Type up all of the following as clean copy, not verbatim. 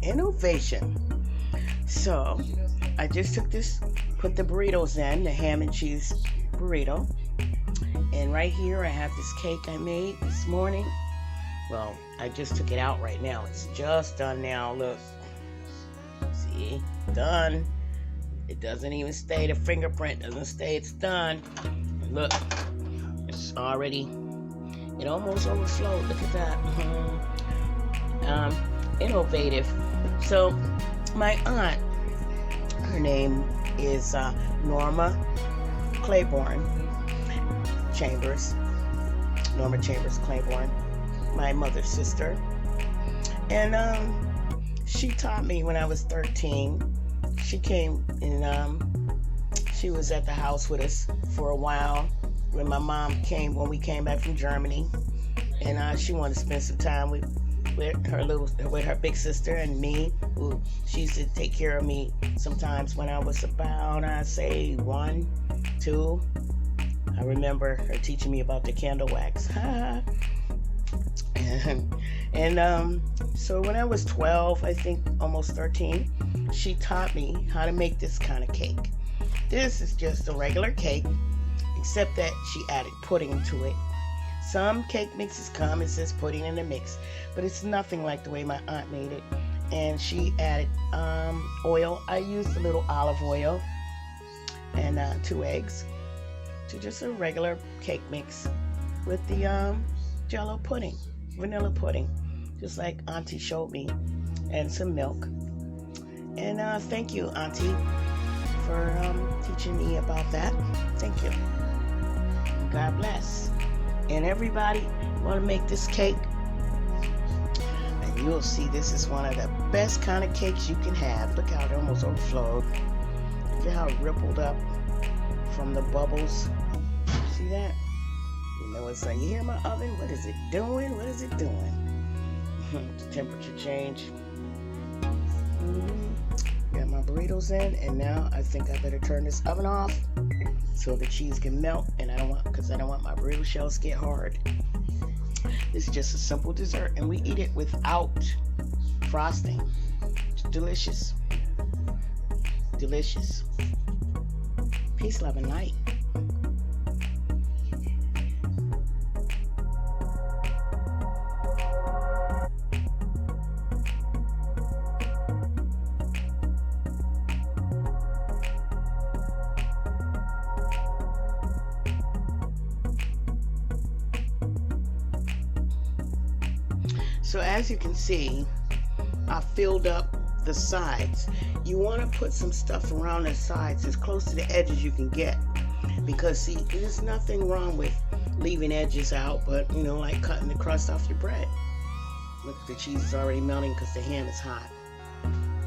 innovation. So I just took this, put the burritos in, the ham and cheese burrito. And right here I have this cake I made this morning. Well, I just took it out right now. It's just done now. Look. See? Done. It doesn't even stay. The fingerprint doesn't stay. It's done. And look. It's already. It almost overflowed. Look at that. Innovative. So, my aunt, her name is Norma Claiborne Chambers. Norma Chambers Claiborne. My mother's sister. And she taught me when I was 13. She came and she was at the house with us for a while when my mom came, when we came back from Germany. And she wanted to spend some time with her big sister and me. Who she used to take care of me sometimes when I was about, I'd say 1, 2. I remember her teaching me about the candle wax. So when I was 12, I think almost 13, she taught me how to make this kind of cake. This is just a regular cake, except that she added pudding to it. Some cake mixes come, it says pudding in the mix, but it's nothing like the way my aunt made it. And she added oil. I used a little olive oil and 2 eggs to just a regular cake mix with the Jello pudding, vanilla pudding, just like Auntie showed me, and some milk. And thank you, Auntie, for teaching me about that. Thank you. God bless. And everybody want to make this cake, and you'll see this is one of the best kind of cakes you can have. Look how it almost overflowed. Look at how it rippled up from the bubbles. See that? You know what's saying? You hear my oven? What is it doing? What is it doing? The temperature change. Got my burritos in, and now I think I better turn this oven off so the cheese can melt, and I don't want my burrito shells to get hard. This is just a simple dessert, and we eat it without frosting. It's delicious. Delicious. Peace, love, and light. So as you can see, I filled up the sides. You want to put some stuff around the sides as close to the edges you can get, because see, there's nothing wrong with leaving edges out, but you know, like cutting the crust off your bread. Look, the cheese is already melting because the ham is hot.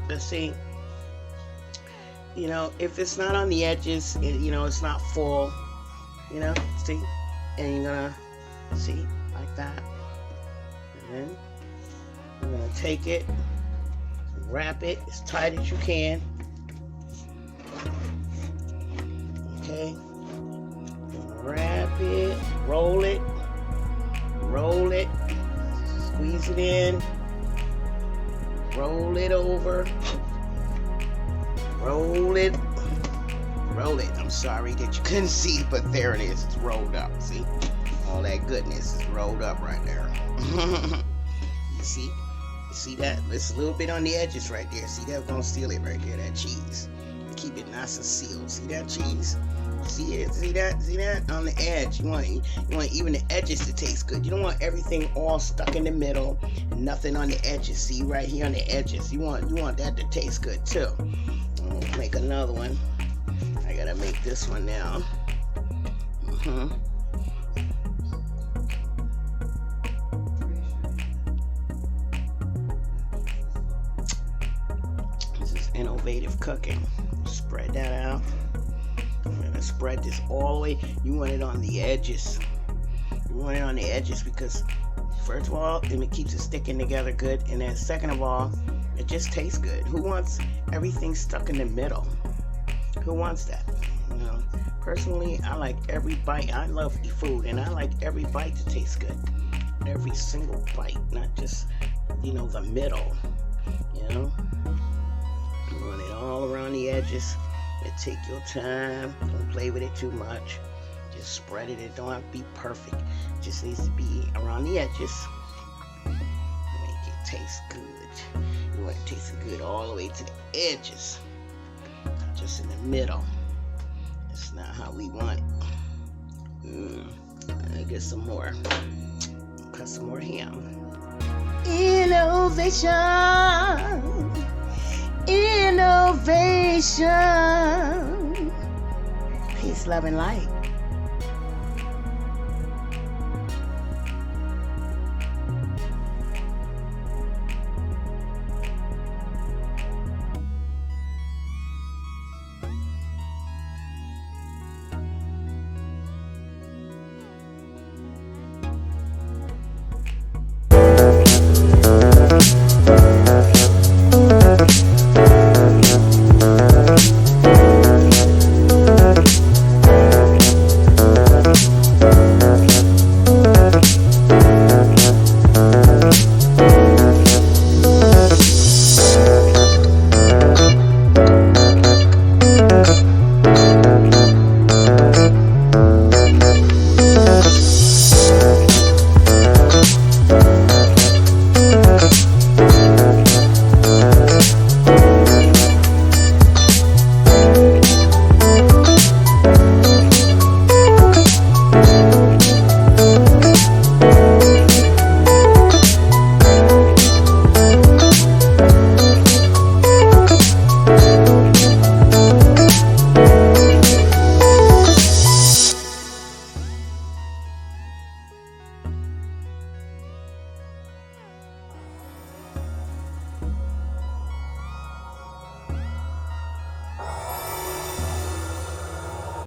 But see, you know, if it's not on the edges, you know, it's not full, you know, see, and you're gonna see like that, and then you're gonna take it, wrap it as tight as you can. Okay, wrap it, roll it, squeeze it in, roll it over, roll it. I'm sorry that you couldn't see, but there it is. It's rolled up. See, all that goodness is rolled up right there. You see that? It's a little bit on the edges right there. See that? We're gonna seal it right there. That cheese. Keep it nice and sealed. See that cheese? See it? See that? See that? On the edge. You want even the edges to taste good. You don't want everything all stuck in the middle and nothing on the edges. See right here on the edges. You want that to taste good too. I'm gonna make another one. I gotta make this one now. This is innovative cooking. Spread that out. I'm gonna spread this all the way. You want it on the edges. You want it on the edges because, first of all, it keeps it sticking together good, and then second of all, it just tastes good. Who wants everything stuck in the middle? Who wants that? You know, personally, I like every bite. I love food, and I like every bite to taste good. Every single bite, not just, you know, the middle. You know, you want it all around the edges. And take your time. Don't play with it too much. Just spread it. It don't have to be perfect. It just needs to be around the edges. Make it taste good. You want it to taste good all the way to the edges, not just in the middle. That's not how we want it. I get some more. Cut some more ham. Innovation. Innovation. Peace, love, and light.